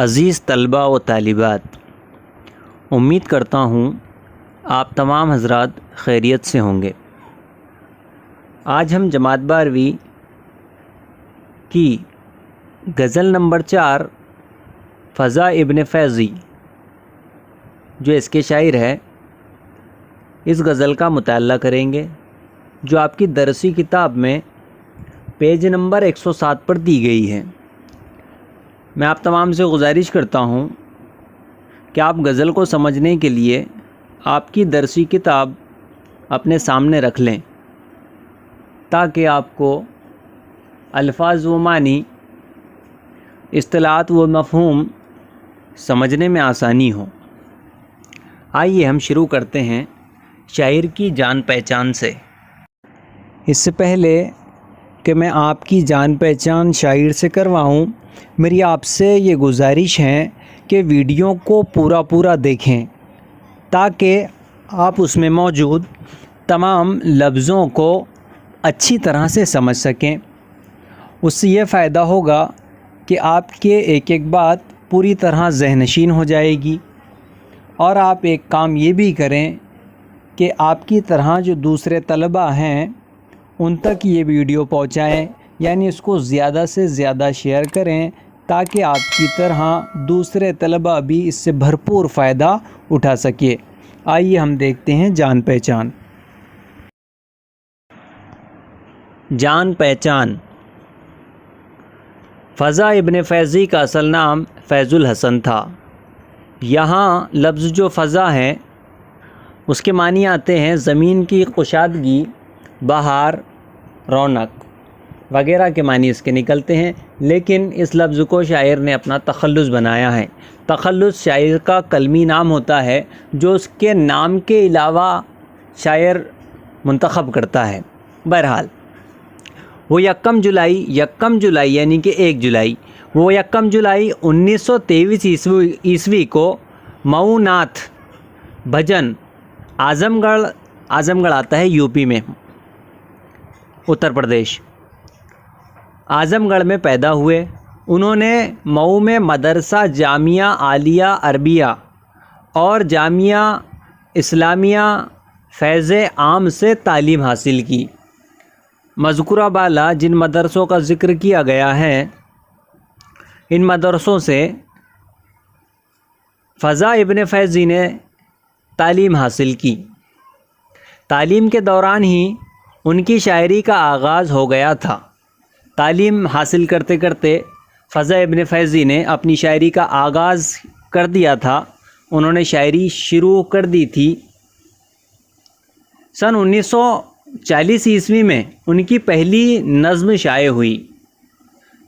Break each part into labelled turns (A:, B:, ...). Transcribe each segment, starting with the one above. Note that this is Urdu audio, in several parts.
A: عزیز طلباء و طالبات، امید کرتا ہوں آپ تمام حضرات خیریت سے ہوں گے۔ آج ہم جماعت 12ویں کی غزل نمبر 4 فضا ابن فیضی جو اس کے شاعر ہے، اس غزل کا مطالعہ کریں گے جو آپ کی درسی کتاب میں پیج نمبر 107 پر دی گئی ہے۔ میں آپ تمام سے گزارش کرتا ہوں کہ آپ غزل کو سمجھنے کے لیے آپ کی درسی کتاب اپنے سامنے رکھ لیں تاکہ آپ کو الفاظ و معنی، اصطلاحات و مفہوم سمجھنے میں آسانی ہو۔ آئیے ہم شروع کرتے ہیں شاعر کی جان پہچان سے۔ اس سے پہلے کہ میں آپ کی جان پہچان شاعر سے کرواؤں، میری آپ سے یہ گزارش ہے کہ ویڈیو کو پورا دیکھیں تاکہ آپ اس میں موجود تمام لفظوں کو اچھی طرح سے سمجھ سکیں۔ اس سے یہ فائدہ ہوگا کہ آپ کے ایک بات پوری طرح ذہن نشین ہو جائے گی، اور آپ ایک کام یہ بھی کریں کہ آپ کی طرح جو دوسرے طلباء ہیں ان تک یہ ویڈیو پہنچائیں، یعنی اس کو زیادہ سے زیادہ شیئر کریں تاکہ آپ کی طرح دوسرے طلباء بھی اس سے بھرپور فائدہ اٹھا سکے۔ آئیے ہم دیکھتے ہیں جان پہچان۔ جان پہچان۔ فضا ابن فیضی کا اصل نام فیض الحسن تھا۔ یہاں لفظ جو فضا ہے اس کے معنی آتے ہیں زمین کی کشادگی، بہار، رونق وغیرہ کے معنی اس کے نکلتے ہیں، لیکن اس لفظ کو شاعر نے اپنا تخلص بنایا ہے۔ تخلص شاعر کا کلمی نام ہوتا ہے جو اس کے نام کے علاوہ شاعر منتخب کرتا ہے۔ بہرحال وہ یکم جولائی یعنی کہ 1 جولائی، وہ 1 جولائی 1923 عیسوی کو مئو ناتھ بھجن اعظم گڑھ آتا ہے یوپی میں، اتر پردیش، اعظم گڑھ میں پیدا ہوئے۔ انہوں نے مئو میں مدرسہ جامعہ عالیہ عربیہ اور جامعہ اسلامیہ فیض عام سے تعلیم حاصل کی۔ مذکورہ بالا جن مدرسوں کا ذکر کیا گیا ہے ان مدرسوں سے فضا ابن فیضی نے تعلیم حاصل کی۔ تعلیم کے دوران ہی ان کی شاعری کا آغاز ہو گیا تھا۔ تعلیم حاصل کرتے کرتے فضا ابن فیضی نے اپنی شاعری کا آغاز کر دیا تھا۔ انہوں نے شاعری شروع کر دی تھی۔ سن 1940 عیسوی میں ان کی پہلی نظم شائع ہوئی۔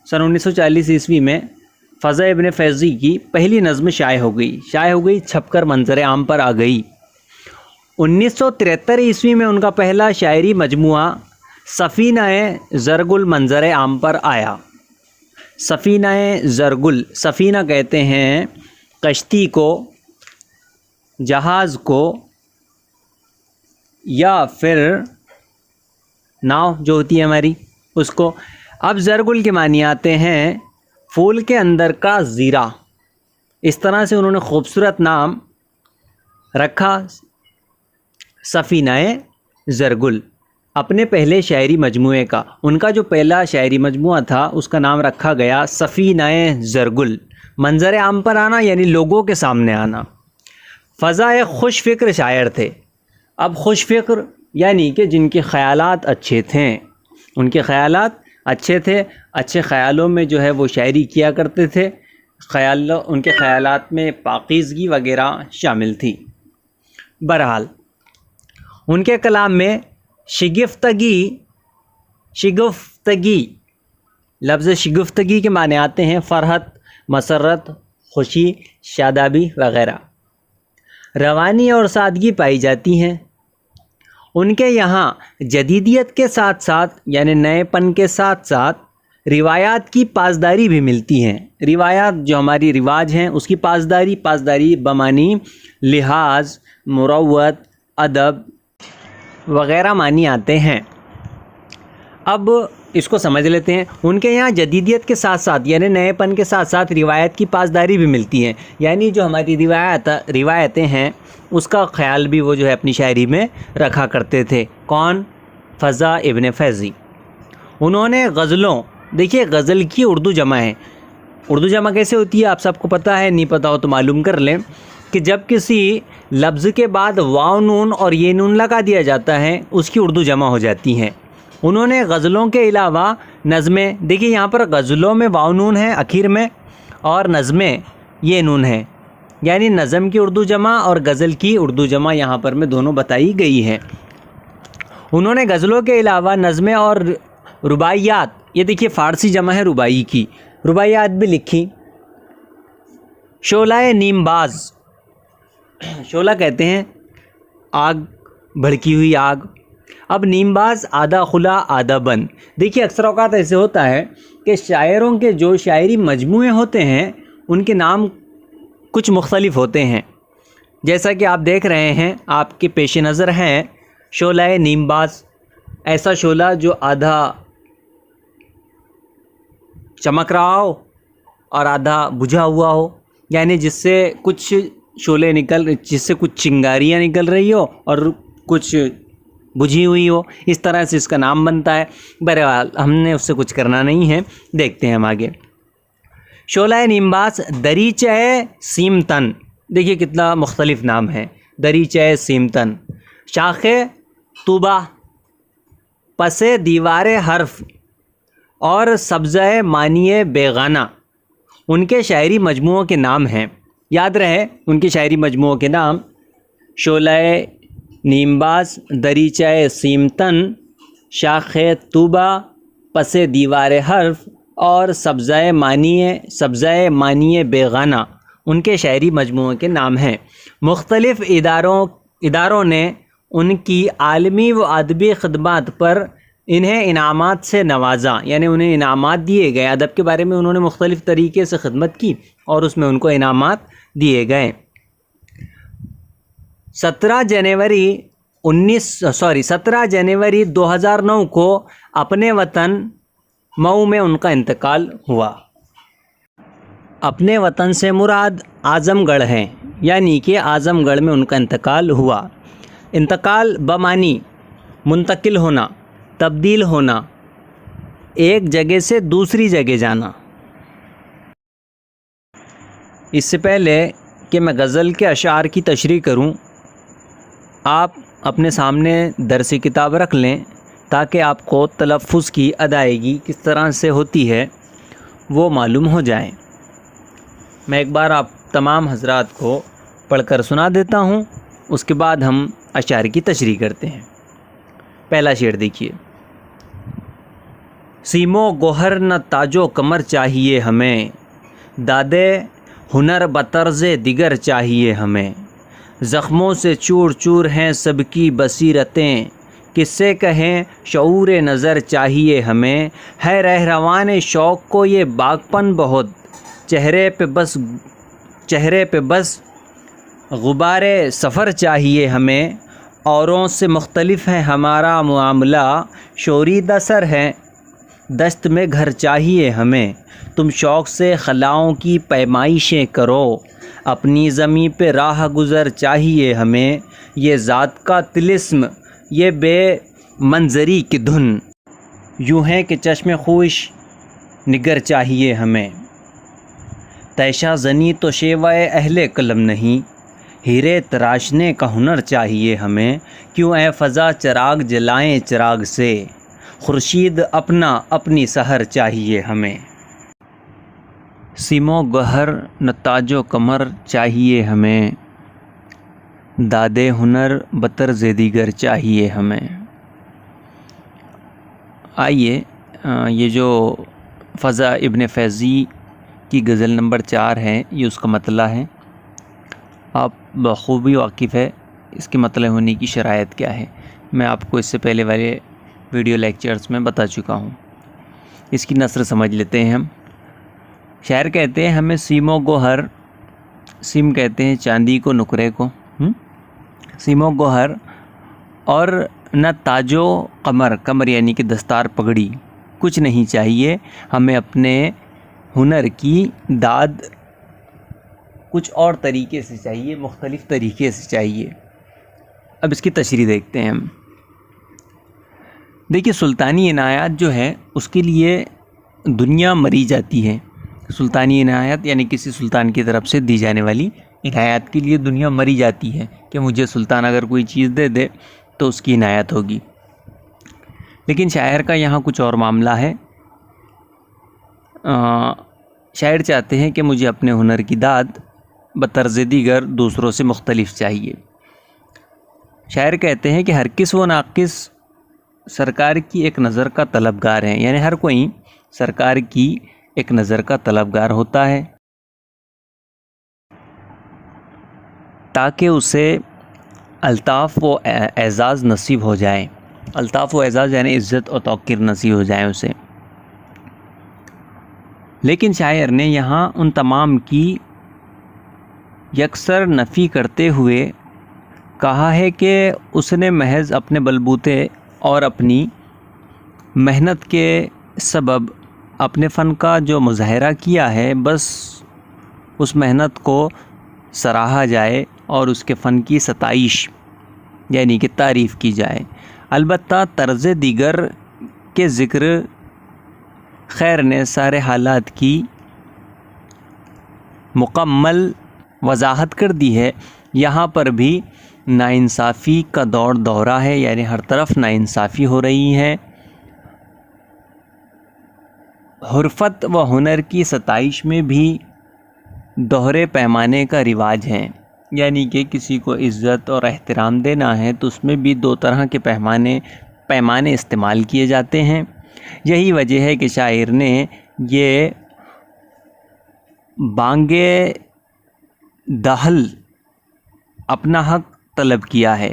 A: سن 1940 عیسوی میں فضا ابن فیضی کی پہلی نظم شائع ہو گئی، چھپ کر منظر عام پر آ گئی۔ 1973 عیسوی میں ان کا پہلا شاعری مجموعہ سفینہ زرگل منظر عام پر آیا۔ سفینہ زرگل، سفینہ کہتے ہیں کشتی کو، جہاز کو، یا پھر ناؤ جو ہوتی ہے ہماری اس کو۔ اب زرگل کے معنی آتے ہیں پھول کے اندر کا زیرہ۔ اس طرح سے انہوں نے خوبصورت نام رکھا سفینہ زرگل اپنے پہلے شاعری مجموعے کا۔ ان کا جو پہلا شاعری مجموعہ تھا اس کا نام رکھا گیا سفینہ زرگل، منظر عام پر آنا یعنی لوگوں کے سامنے آنا۔ فضا ایک خوش فکر شاعر تھے۔ اب خوش فکر یعنی کہ جن کے خیالات اچھے تھے، ان کے خیالات اچھے تھے، اچھے خیالوں میں جو ہے وہ شاعری کیا کرتے تھے، ان کے خیالات میں پاکیزگی وغیرہ شامل تھی۔ بہرحال ان کے کلام میں شگفتگی، لفظ شگفتگی کے معنی آتے ہیں فرحت، مسرت، خوشی، شادابی وغیرہ۔ روانی اور سادگی پائی جاتی ہیں۔ ان کے یہاں جدیدیت کے ساتھ ساتھ یعنی نئے پن کے ساتھ ساتھ روایات کی پاسداری بھی ملتی ہیں۔ روایات جو ہماری رواج ہیں اس کی پاسداری بمعنی لحاظ، مروت، ادب وغیرہ معنی آتے ہیں۔ اب اس کو سمجھ لیتے ہیں۔ ان کے یہاں جدیدیت کے ساتھ ساتھ یعنی نئے پن کے ساتھ ساتھ روایت کی پاسداری بھی ملتی ہے، یعنی جو ہماری روایتیں ہیں اس کا خیال بھی وہ جو ہے اپنی شاعری میں رکھا کرتے تھے۔ کون؟ فضا ابن فیضی۔ انہوں نے غزلوں، دیکھیے غزل کی اردو جمع ہے، اردو جمع کیسے ہوتی ہے آپ سب کو پتہ ہے، نہیں پتہ ہو تو معلوم کر لیں کہ جب کسی لفظ کے بعد واو نون اور یہ نون لگا دیا جاتا ہے اس کی اردو جمع ہو جاتی ہیں۔ انہوں نے غزلوں کے علاوہ نظمیں، دیکھیے یہاں پر غزلوں میں واو نون ہے اخیر میں اور نظمیں یہ نون ہے، یعنی نظم کی اردو جمع اور غزل کی اردو جمع یہاں پر میں دونوں بتائی گئی ہے۔ انہوں نے غزلوں کے علاوہ نظمیں اور رباعیات، یہ دیکھیے فارسی جمع ہے رباعی کی، رباعیات بھی لکھی۔ شعلہ نیم باز، شعلہ کہتے ہیں آگ، بھڑکی ہوئی آگ۔ اب نیم باز آدھا کھلا آدھا بند، دیکھیے اکثر اوقات ایسے ہوتا ہے کہ شاعروں کے جو شاعری مجموعے ہوتے ہیں ان کے نام کچھ مختلف ہوتے ہیں، جیسا کہ آپ دیکھ رہے ہیں آپ کے پیش نظر ہیں شعلہ نیم باز، ایسا شعلہ جو آدھا چمک رہا ہو اور آدھا بجھا ہوا ہو، یعنی جس سے کچھ شعلے جس سے کچھ چنگاریاں نکل رہی ہو اور کچھ بجھی ہوئی ہو، اس طرح سے اس کا نام بنتا ہے۔ بہرحال ہم نے اس سے کچھ کرنا نہیں ہے، دیکھتے ہیں ہم آگے۔ شعلہ نیمباز دریچہ سیمتن، دیکھیے کتنا مختلف نام ہے، دریچہ سیمتن۔ شاخ طوبہ، پس دیوار حرف اور سبزہ معنی بیگانہ ان کے شاعری مجموعوں کے نام ہیں، یاد رہے ان کے شاعری مجموعوں کے نام: شعلہ نیمباز، دریچہ سیمتن، شاخ طوبہ، پس دیوار حرف اور سبزہ معنی بیگانہ ان کے شاعری مجموعوں کے نام ہیں۔ مختلف اداروں نے ان کی عالمی و ادبی خدمات پر انہیں انعامات سے نوازا، یعنی انہیں انعامات دیے گئے، ادب کے بارے میں انہوں نے مختلف طریقے سے خدمت کی اور اس میں ان کو انعامات دیے گئے۔ 17 جنوری 2009 کو اپنے وطن مئو میں ان کا انتقال ہوا۔ اپنے وطن سے مراد اعظم گڑھ ہے، یعنی کہ اعظم گڑھ میں ان کا انتقال ہوا۔ انتقال بمعنی منتقل ہونا، تبدیل ہونا، ایک جگہ سے دوسری جگہ جانا۔ اس سے پہلے کہ میں غزل کے اشعار کی تشریح کروں، آپ اپنے سامنے درسی کتاب رکھ لیں تاکہ آپ کو تلفظ کی ادائیگی کس طرح سے ہوتی ہے وہ معلوم ہو جائے۔ میں ایک بار آپ تمام حضرات کو پڑھ کر سنا دیتا ہوں، اس کے بعد ہم اشعار کی تشریح کرتے ہیں۔ پہلا شعر دیکھیے: سیم و گوہر نہ تاج و کمر چاہیے ہمیں، دادے ہنر بطرز دیگر چاہیے ہمیں، زخموں سے چور چور ہیں سب کی بصیرتیں، کس سے کہیں شعور نظر چاہیے ہمیں، ہے رہروان شوق کو یہ باغپن بہت، چہرے پہ بس غبار سفر چاہیے ہمیں، اوروں سے مختلف ہے ہمارا معاملہ، شوریدہ سر ہے دست میں گھر چاہیے ہمیں، تم شوق سے خلاؤں کی پیمائشیں کرو، اپنی زمیں پہ راہ گزر چاہیے ہمیں، یہ ذات کا طلسم یہ بے منظری کی دھن، یوں ہے کہ چشم خوش نگر چاہیے ہمیں، تیشہ زنی تو شیوہ اہل قلم نہیں، ہیرے تراشنے کا ہنر چاہیے ہمیں، کیوں اے فضا چراغ جلائیں چراغ سے، خورشید اپنی سحر چاہیے ہمیں، سیم و گہر نہ تاج و کمر چاہیے ہمیں، دادے ہنر بطرز دیگر چاہیے ہمیں۔ آئیے یہ جو فضا ابن فیضی کی غزل نمبر 4 ہے یہ اس کا مطلع ہے، آپ بخوبی واقف ہے اس کے مطلع ہونے کی شرائط کیا ہے، میں آپ کو اس سے پہلے والے ویڈیو لیکچرز میں بتا چکا ہوں۔ اس کی نثر سمجھ لیتے ہیں ہم۔ شاعر کہتے ہیں ہمیں سیم و گوہر، سیم کہتے ہیں چاندی کو، نقرے کو، سیم و گوہر، اور نہ تاج و قمر، قمر یعنی کہ دستار پگڑی کچھ نہیں چاہیے، ہمیں اپنے ہنر کی داد کچھ اور طریقے سے چاہیے، مختلف طریقے سے چاہیے۔ اب اس کی تشریح دیکھتے ہیں ہم۔ دیکھیے سلطانی عنایات جو ہے اس کے لیے دنیا مری جاتی ہے۔ سلطانی عنایات یعنی کسی سلطان کی طرف سے دی جانے والی عنایات کے لیے دنیا مری جاتی ہے کہ مجھے سلطان اگر کوئی چیز دے دے تو اس کی عنایت ہوگی۔ لیکن شاعر کا یہاں کچھ اور معاملہ ہے۔ شاعر چاہتے ہیں کہ مجھے اپنے ہنر کی داد بطرز دیگر دوسروں سے مختلف چاہیے۔ شاعر کہتے ہیں کہ ہر کس و ناقص سرکار کی ایک نظر کا طلبگار ہے، یعنی ہر کوئی سرکار کی ایک نظر کا طلبگار ہوتا ہے تاکہ اسے الطاف و اعزاز نصیب ہو جائے۔ الطاف و اعزاز یعنی عزت و توقیر نصیب ہو جائے اسے۔ لیکن شاعر نے یہاں ان تمام کی یکسر نفی کرتے ہوئے کہا ہے کہ اس نے محض اپنے بلبوتے اور اپنی محنت کے سبب اپنے فن کا جو مظاہرہ کیا ہے، بس اس محنت کو سراہا جائے اور اس کے فن کی ستائش یعنی کہ تعریف کی جائے۔ البتہ طرز دیگر کے ذکر خیر نے سارے حالات کی مکمل وضاحت کر دی ہے۔ یہاں پر بھی ناانصافی کا دورہ ہے، یعنی ہر طرف ناانصافی ہو رہی ہے۔ حرفت و ہنر کی ستائش میں بھی دوہرے پیمانے کا رواج ہے، یعنی کہ کسی کو عزت اور احترام دینا ہے تو اس میں بھی دو طرح کے پیمانے استعمال کیے جاتے ہیں۔ یہی وجہ ہے کہ شاعر نے یہ بانگے دہل اپنا حق طلب کیا ہے،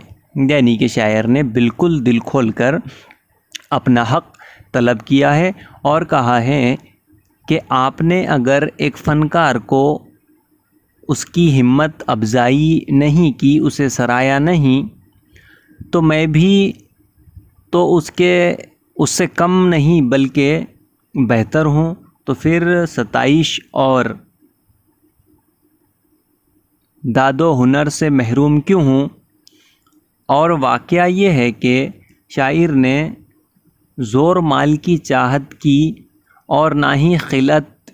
A: یعنی کہ شاعر نے بالکل دل کھول کر اپنا حق طلب کیا ہے اور کہا ہے کہ آپ نے اگر ایک فنکار کو اس کی ہمت افزائی نہیں کی، اسے سرایا نہیں، تو میں بھی تو اس سے کم نہیں بلکہ بہتر ہوں، تو پھر ستائش اور داد و ہنر سے محروم کیوں ہوں؟ اور واقعہ یہ ہے کہ شاعر نے زور مال کی چاہت کی اور نہ ہی خلعت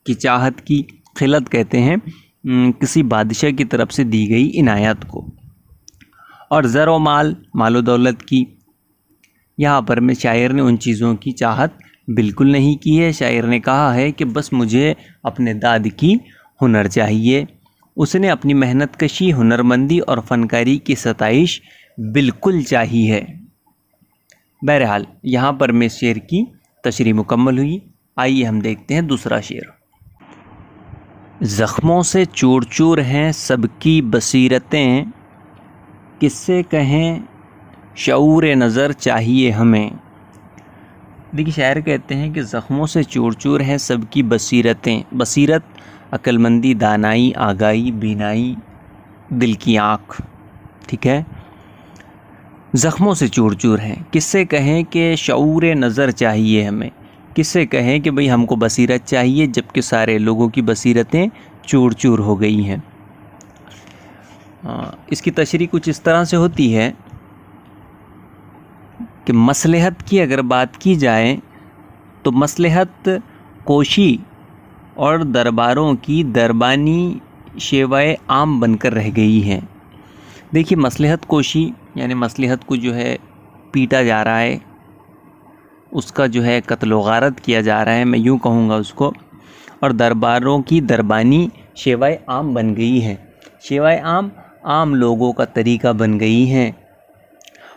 A: کی چاہت کی۔ خلعت کہتے ہیں کسی بادشاہ کی طرف سے دی گئی عنایت کو، اور زر و مال و دولت کی۔ یہاں پر میں شاعر نے ان چیزوں کی چاہت بالکل نہیں کی ہے۔ شاعر نے کہا ہے کہ بس مجھے اپنے داد کی ہنر چاہیے۔ اس نے اپنی محنت کشی، ہنرمندی اور فنکاری کی ستائش بالکل چاہی ہے۔ بہرحال یہاں پر میں شعر کی تشریح مکمل ہوئی۔ آئیے ہم دیکھتے ہیں دوسرا شعر۔ زخموں سے چور چور ہیں سب کی بصیرتیں، کس سے کہیں شعور نظر چاہیے ہمیں۔ دیکھیے شاعر کہتے ہیں کہ زخموں سے چور چور ہیں سب کی بصیرتیں۔ بصیرت عقل مندی، دانائی، آگاہی، بینائی، دل کی آنکھ، ٹھیک ہے۔ زخموں سے چور چور ہیں، کس سے کہیں کہ شعور نظر چاہیے ہمیں، کس سے کہیں کہ بھئی ہم کو بصیرت چاہیے جبکہ سارے لوگوں کی بصیرتیں چور چور ہو گئی ہیں۔ اس کی تشریح کچھ اس طرح سے ہوتی ہے کہ مصلحت کی اگر بات کی جائے تو مصلحت کوشی اور درباروں کی دربانی شیوائے عام بن کر رہ گئی ہیں۔ دیکھیے مصلحت کوشی یعنی مصلحت کو جو ہے پیٹا جا رہا ہے، اس کا جو ہے قتل و غارت کیا جا رہا ہے، میں یوں کہوں گا اس کو، اور درباروں کی دربانی شیوائے عام بن گئی ہے۔ شیوائے عام لوگوں کا طریقہ بن گئی ہیں۔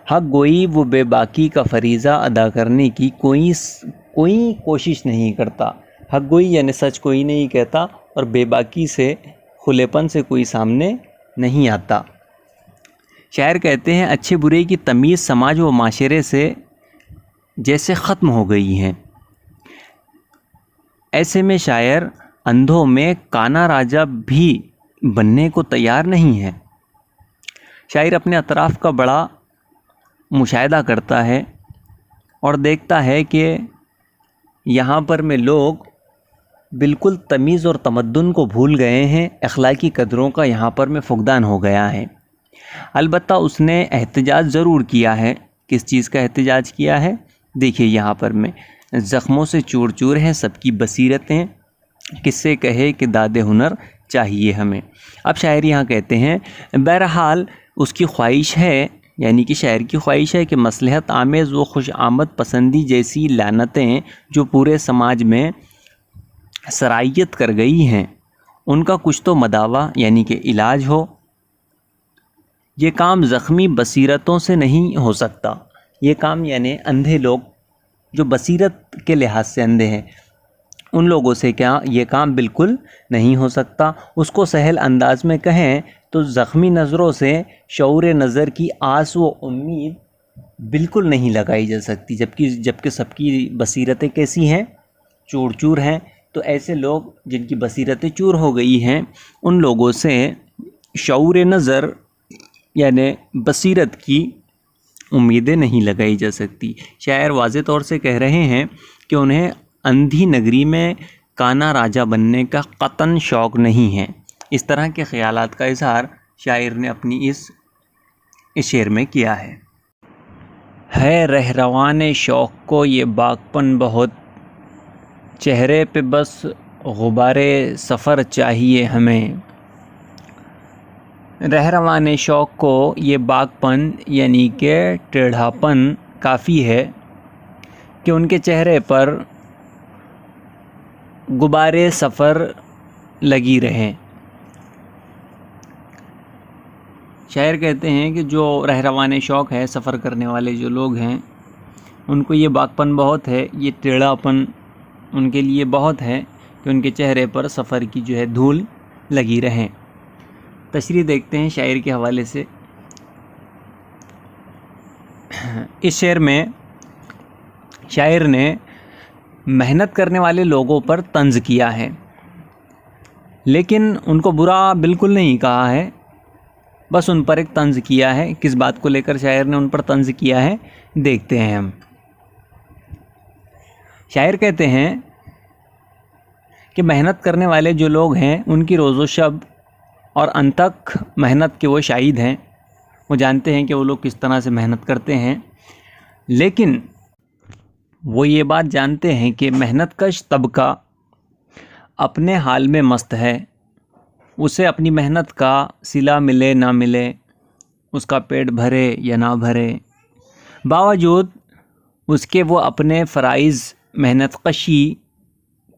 A: حق گوئی و بے باکی کا فریضہ ادا کرنے کی کوئی کوشش نہیں کرتا۔ حق گوئی یعنی سچ کوئی نہیں کہتا، اور بے باکی سے، کھلے پن سے کوئی سامنے نہیں آتا۔ شاعر کہتے ہیں اچھے برے کی تمیز سماج و معاشرے سے جیسے ختم ہو گئی ہیں۔ ایسے میں شاعر اندھوں میں کانا راجا بھی بننے کو تیار نہیں ہے۔ شاعر اپنے اطراف کا بڑا مشاہدہ کرتا ہے اور دیکھتا ہے کہ یہاں پر میں لوگ بالکل تمیز اور تمدن کو بھول گئے ہیں، اخلاقی قدروں کا یہاں پر میں فقدان ہو گیا ہے۔ البتہ اس نے احتجاج ضرور کیا ہے۔ کس چیز کا احتجاج کیا ہے؟ دیکھیے یہاں پر میں زخموں سے چور چور ہیں سب کی بصیرتیں، کس سے کہے کہ داد ہنر چاہیے ہمیں۔ اب شاعر یہاں کہتے ہیں بہرحال اس کی خواہش ہے، یعنی کہ شاعر کی خواہش ہے کہ مصلحت آمیز و خوش آمد پسندی جیسی لعنتیں جو پورے سماج میں سرایت کر گئی ہیں ان کا کچھ تو مداوع یعنی کہ علاج ہو۔ یہ کام زخمی بصیرتوں سے نہیں ہو سکتا۔ یہ کام یعنی اندھے لوگ جو بصیرت کے لحاظ سے اندھے ہیں ان لوگوں سے کیا یہ کام بالکل نہیں ہو سکتا۔ اس کو سہل انداز میں کہیں تو زخمی نظروں سے شعور نظر کی آس و امید بالکل نہیں لگائی جا سکتی، جبکہ سب کی بصیرتیں کیسی ہیں؟ چور چور ہیں۔ تو ایسے لوگ جن کی بصیرتیں چور ہو گئی ہیں ان لوگوں سے شعور نظر یعنی بصیرت کی امیدیں نہیں لگائی جا سکتی۔ شاعر واضح طور سے کہہ رہے ہیں کہ انہیں اندھی نگری میں کانا راجہ بننے کا قطعاً شوق نہیں ہے۔ اس طرح کے خیالات کا اظہار شاعر نے اپنی اس شعر میں کیا ہے رہروان شوق کو یہ باغپن بہت، چہرے پہ بس غبار سفر چاہیے ہمیں۔ رہروان شوق کو یہ باغپن یعنی کہ ٹیڑھاپن کافی ہے کہ ان کے چہرے پر غبار سفر لگی رہیں۔ شاعر کہتے ہیں کہ جو رہروان شوق ہے، سفر کرنے والے جو لوگ ہیں ان کو یہ باغپن بہت ہے، یہ ٹیڑھاپن ان کے لیے بہت ہے کہ ان کے چہرے پر سفر کی جو ہے دھول لگی رہیں۔ تشریح دیکھتے ہیں شاعر کے حوالے سے۔ اس شعر میں شاعر نے محنت کرنے والے لوگوں پر طنز کیا ہے، لیکن ان کو برا بالکل نہیں کہا ہے، بس ان پر ایک طنز کیا ہے۔ کس بات کو لے کر شاعر نے ان پر طنز کیا ہے دیکھتے ہیں ہم۔ شاعر کہتے ہیں کہ محنت کرنے والے جو لوگ ہیں ان کی روز و شب اور انتک محنت کے وہ شاہد ہیں، وہ جانتے ہیں کہ وہ لوگ کس طرح سے محنت کرتے ہیں، لیکن وہ یہ بات جانتے ہیں کہ محنت کش طبقہ اپنے حال میں مست ہے، اسے اپنی محنت کا صلہ ملے نہ ملے، اس کا پیٹ بھرے یا نہ بھرے، باوجود اس کے وہ اپنے فرائض محنت کشی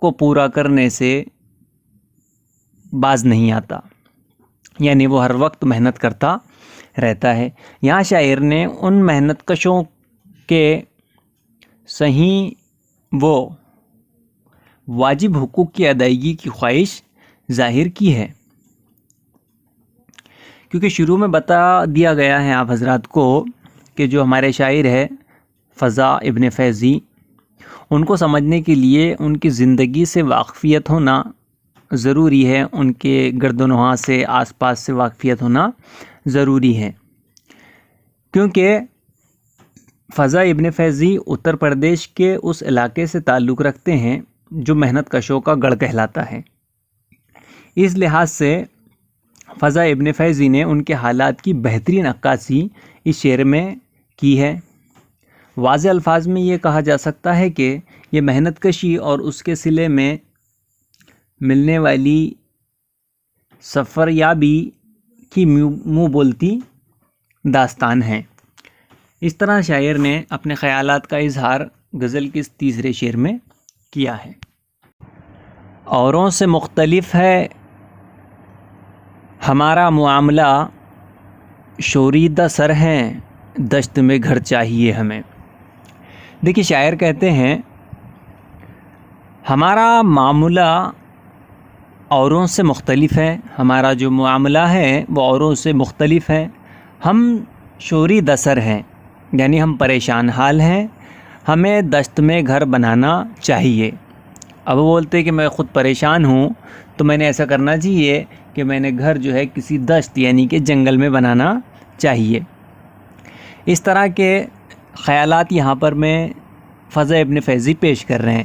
A: کو پورا کرنے سے باز نہیں آتا، یعنی وہ ہر وقت محنت کرتا رہتا ہے۔ یہاں شاعر نے ان محنت کشوں کے صحیح وہ واجب حقوق کی ادائیگی کی خواہش ظاہر کی ہے، کیونکہ شروع میں بتا دیا گیا ہے آپ حضرات کو کہ جو ہمارے شاعر ہے فضا ابن فیضی، ان کو سمجھنے کے لیے ان کی زندگی سے واقفیت ہونا ضروری ہے، ان کے گرد و نواح سے آس پاس سے واقفیت ہونا ضروری ہے، کیونکہ فضا ابن فیضی اتر پردیش کے اس علاقے سے تعلق رکھتے ہیں جو محنت کشوں کا گڑھ کہلاتا ہے۔ اس لحاظ سے فضا ابن فیضی نے ان کے حالات کی بہترین عکاسی اس شعر میں کی ہے۔ واضح الفاظ میں یہ کہا جا سکتا ہے کہ یہ محنت کشی اور اس کے صلے میں ملنے والی سفریابی کی منہ بولتی داستان ہے۔ اس طرح شاعر نے اپنے خیالات کا اظہار غزل کے تیسرے شعر میں کیا ہے۔ اوروں سے مختلف ہے ہمارا معاملہ، شوریدہ سر ہیں دشت میں گھر چاہیے ہمیں۔ دیکھیے شاعر کہتے ہیں ہمارا معاملہ اوروں سے مختلف ہے، ہمارا جو معاملہ ہے وہ اوروں سے مختلف ہے، ہم شوریدہ سر ہیں یعنی ہم پریشان حال ہیں، ہمیں دشت میں گھر بنانا چاہیے۔ اب وہ بولتے کہ میں خود پریشان ہوں تو میں نے ایسا کرنا چاہیے کہ میں نے گھر جو ہے کسی دشت یعنی کہ جنگل میں بنانا چاہیے۔ اس طرح کے خیالات یہاں پر میں فضا ابن فیضی پیش کر رہے ہیں۔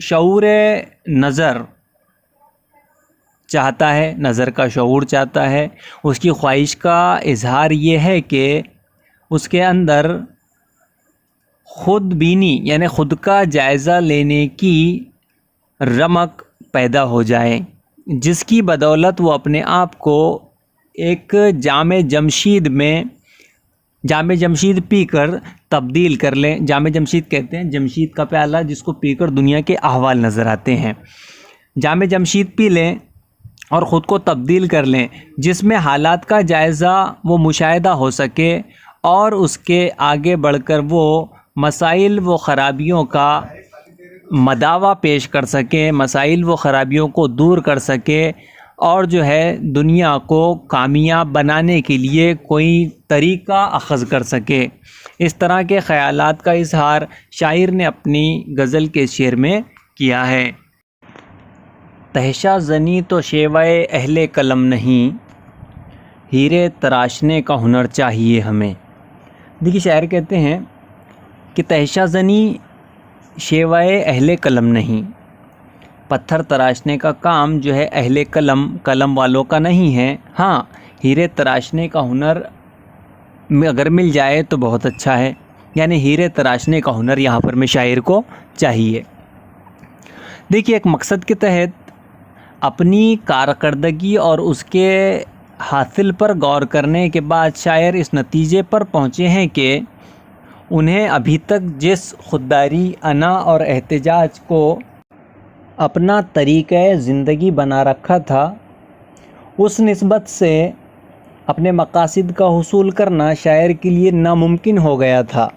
A: شعور نظر چاہتا ہے، نظر کا شعور چاہتا ہے، اس کی خواہش کا اظہار یہ ہے کہ اس کے اندر خود بینی یعنی خود کا جائزہ لینے کی رمق پیدا ہو جائے، جس کی بدولت وہ اپنے آپ کو ایک جام جمشید پی کر تبدیل کر لیں۔ جام جمشید کہتے ہیں جمشید کا پیالہ جس کو پی کر دنیا کے احوال نظر آتے ہیں۔ جام جمشید پی لیں اور خود کو تبدیل کر لیں، جس میں حالات کا جائزہ وہ مشاہدہ ہو سکے اور اس کے آگے بڑھ کر وہ مسائل و خرابیوں کا مداوع پیش کر سکیں، مسائل و خرابیوں کو دور کر سکے اور جو ہے دنیا کو کامیاب بنانے کے لیے کوئی طریقہ اخذ کر سکے۔ اس طرح کے خیالات کا اظہار شاعر نے اپنی غزل کے شعر میں کیا ہے۔ تحشا زنی تو شیوائے اہل قلم نہیں، ہیرے تراشنے کا ہنر چاہیے ہمیں۔ دیکھیے شاعر کہتے ہیں کہ تحشا زنی شیوائے اہل قلم نہیں، پتھر تراشنے کا کام جو ہے اہل قلم والوں کا نہیں ہے۔ ہاں، ہیرے تراشنے کا ہنر اگر مل جائے تو بہت اچھا ہے، یعنی ہیرے تراشنے کا ہنر یہاں پر میں شاعر کو چاہیے۔ دیکھیے ایک مقصد کے تحت اپنی کارکردگی اور اس کے حاصل پر غور کرنے کے بعد شاعر اس نتیجے پر پہنچے ہیں کہ انہیں ابھی تک جس خودداری، انا اور احتجاج کو اپنا طریقہ زندگی بنا رکھا تھا، اس نسبت سے اپنے مقاصد کا حصول کرنا شاعر کے لیے ناممکن ہو گیا تھا۔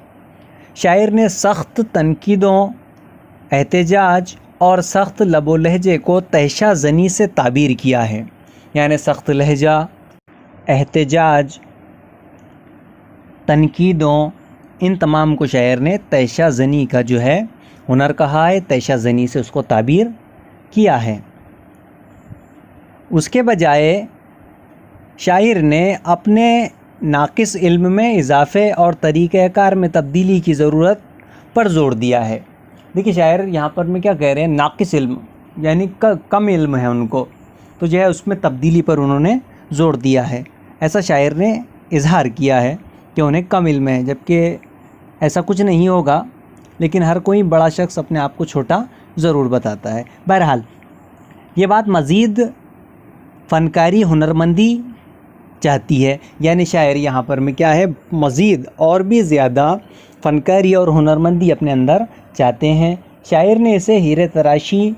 A: شاعر نے سخت تنقیدوں، احتجاج اور سخت لب و لہجے کو تحشا زنی سے تعبیر کیا ہے، یعنی سخت لہجہ، احتجاج، تنقیدوں، ان تمام کو شاعر نے تحشا زنی کا جو ہے ہنر کہا ہے، تحشا زنی سے اس کو تعبیر کیا ہے۔ اس کے بجائے شاعر نے اپنے ناقص علم میں اضافے اور طریقہ کار میں تبدیلی کی ضرورت پر زور دیا ہے۔ دیکھیے شاعر یہاں پر میں کیا کہہ رہے ہیں، ناقص علم یعنی کم علم ہے ان کو، تو جو ہے اس میں تبدیلی پر انہوں نے زور دیا ہے۔ ایسا شاعر نے اظہار کیا ہے کہ انہیں کم علم ہے، جبکہ ایسا کچھ نہیں ہوگا، لیکن ہر کوئی بڑا شخص اپنے آپ کو چھوٹا ضرور بتاتا ہے۔ بہرحال یہ بات مزید فنکاری، ہنرمندی چاہتی ہے، یعنی شاعر یہاں پر میں کیا ہے، مزید اور بھی زیادہ فنکاری اور ہنرمندی اپنے اندر چاہتے ہیں۔ شاعر نے اسے ہیرے تراشی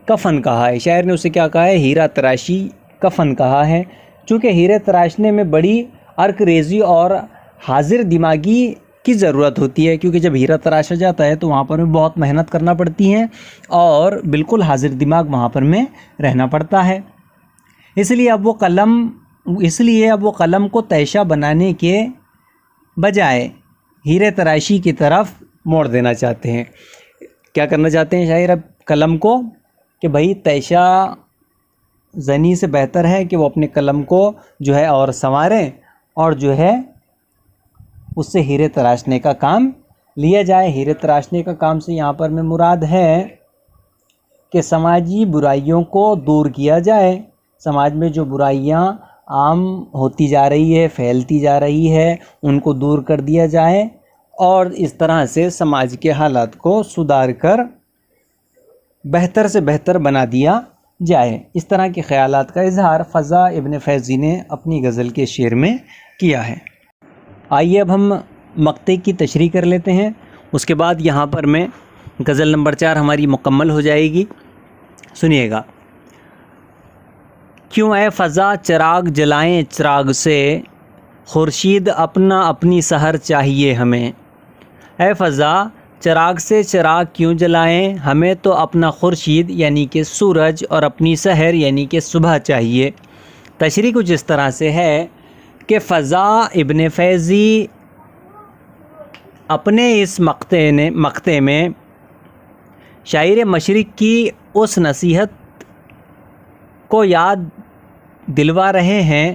A: کا فن کہا ہے، شاعر نے اسے کیا کہا ہے، ہیرا تراشی کا فن کہا ہے، چونکہ ہیرے تراشنے میں بڑی عرق ریزی اور حاضر دماغی کی ضرورت ہوتی ہے، کیونکہ جب ہیرا تراشا جاتا ہے تو وہاں پر بھی بہت محنت کرنا پڑتی ہے اور بالکل حاضر دماغ وہاں پر میں رہنا پڑتا ہے۔ اس لیے اب وہ قلم کو تحشا بنانے کے بجائے ہیرے تراشی کی طرف موڑ دینا چاہتے ہیں۔ کیا کرنا چاہتے ہیں شاعر اب قلم کو، کہ بھائی تحشا زنی سے بہتر ہے کہ وہ اپنے قلم کو جو ہے اور سنواریں اور جو ہے اس سے ہیرے تراشنے کا کام لیا جائے۔ ہیرے تراشنے کا کام سے یہاں پر میں مراد ہے کہ سماجی برائیوں کو دور کیا جائے، سماج میں جو برائیاں عام ہوتی جا رہی ہے، پھیلتی جا رہی ہے، ان کو دور کر دیا جائے اور اس طرح سے سماج کے حالات کو سدھار کر بہتر سے بہتر بنا دیا جائے۔ اس طرح کے خیالات کا اظہار فضا ابن فیضی نے اپنی غزل کے شعر میں کیا ہے۔ آئیے اب ہم مقطع کی تشریح کر لیتے ہیں، اس کے بعد یہاں پر میں غزل نمبر 4 ہماری مکمل ہو جائے گی۔ سنیے گا۔ کیوں اے فضا چراغ جلائیں چراغ سے، خورشید اپنا اپنی سحر چاہیے ہمیں۔ اے فضا چراغ سے چراغ کیوں جلائیں، ہمیں تو اپنا خورشید یعنی کہ سورج اور اپنی سحر یعنی کہ صبح چاہیے۔ تشریح کچھ اس طرح سے ہے کہ فضا ابن فیضی اپنے اس مقطع میں شاعر مشرق کی اس نصیحت کو یاد دلوا رہے ہیں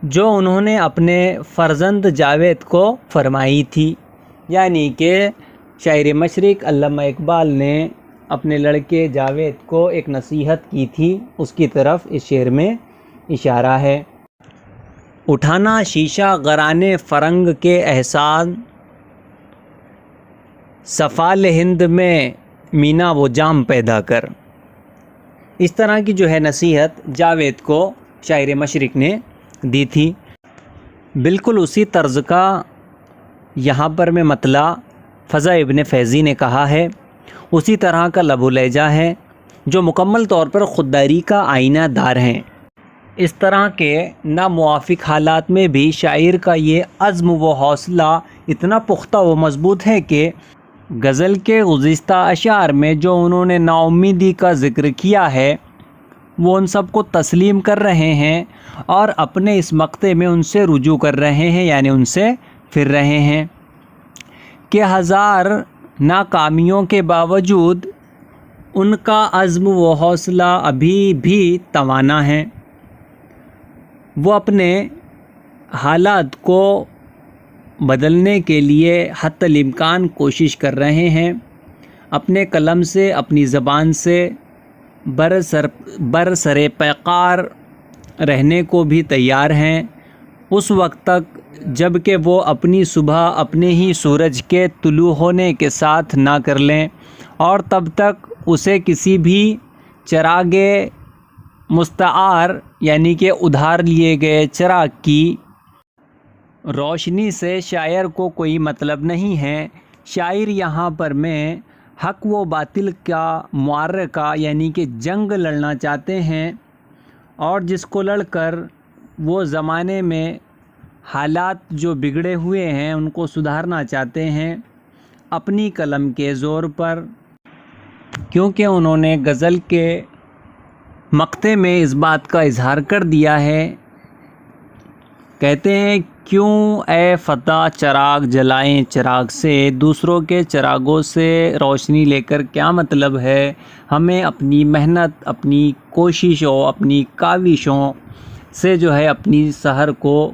A: جو انہوں نے اپنے فرزند جاوید کو فرمائی تھی، یعنی کہ شاعر مشرق علامہ اقبال نے اپنے لڑکے جاوید کو ایک نصیحت کی تھی، اس کی طرف اس شعر میں اشارہ ہے۔ اٹھانا شیشہ غرانے فرنگ کے احسان، سفال ہند میں مینا وہ جام پیدا کر۔ اس طرح کی جو ہے نصیحت جاوید کو شاعر مشرق نے دی تھی۔ بالکل اسی طرز کا یہاں پر میں مطلع فضا ابن فیضی نے کہا ہے، اسی طرح کا لب و لہجہ ہے جو مکمل طور پر خودداری کا آئینہ دار ہیں۔ اس طرح کے ناموافق حالات میں بھی شاعر کا یہ عزم و حوصلہ اتنا پختہ و مضبوط ہے کہ غزل کے گزشتہ اشعار میں جو انہوں نے نا امیدی کا ذکر کیا ہے وہ ان سب کو تسلیم کر رہے ہیں اور اپنے اس مقطع میں ان سے رجوع کر رہے ہیں، یعنی ان سے پھر رہے ہیں کہ ہزار ناکامیوں کے باوجود ان کا عزم و حوصلہ ابھی بھی توانا ہے۔ وہ اپنے حالات کو بدلنے کے لیے حتی الامکان کوشش کر رہے ہیں، اپنے قلم سے، اپنی زبان سے برسر پیکار رہنے کو بھی تیار ہیں، اس وقت تک جب کہ وہ اپنی صبح اپنے ہی سورج کے طلوع ہونے کے ساتھ نہ کر لیں، اور تب تک اسے کسی بھی چراغ مستعار یعنی کہ ادھار لیے گئے چراغ کی روشنی سے شاعر کو کوئی مطلب نہیں ہے۔ شاعر یہاں پر میں حق و باطل کا معرکہ یعنی کہ جنگ لڑنا چاہتے ہیں، اور جس کو لڑ کر وہ زمانے میں حالات جو بگڑے ہوئے ہیں ان کو سدھارنا چاہتے ہیں اپنی قلم کے زور پر، کیونکہ انہوں نے غزل کے مقطع میں اس بات کا اظہار کر دیا ہے۔ کہتے ہیں کیوں اے فتیٰ چراغ جلائیں چراغ سے، دوسروں کے چراغوں سے روشنی لے کر کیا مطلب ہے، ہمیں اپنی محنت، اپنی کوششوں، اپنی کاوشوں سے جو ہے اپنی سحر کو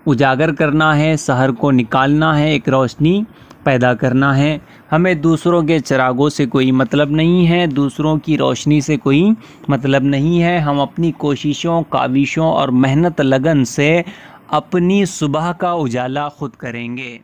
A: اجاگر کرنا ہے، سحر کو نکالنا ہے، ایک روشنی پیدا کرنا ہے۔ ہمیں دوسروں کے چراغوں سے کوئی مطلب نہیں ہے، دوسروں کی روشنی سے کوئی مطلب نہیں ہے، ہم اپنی کوششوں، کاوشوں اور محنت لگن سے اپنی صبح کا اجالا خود کریں گے۔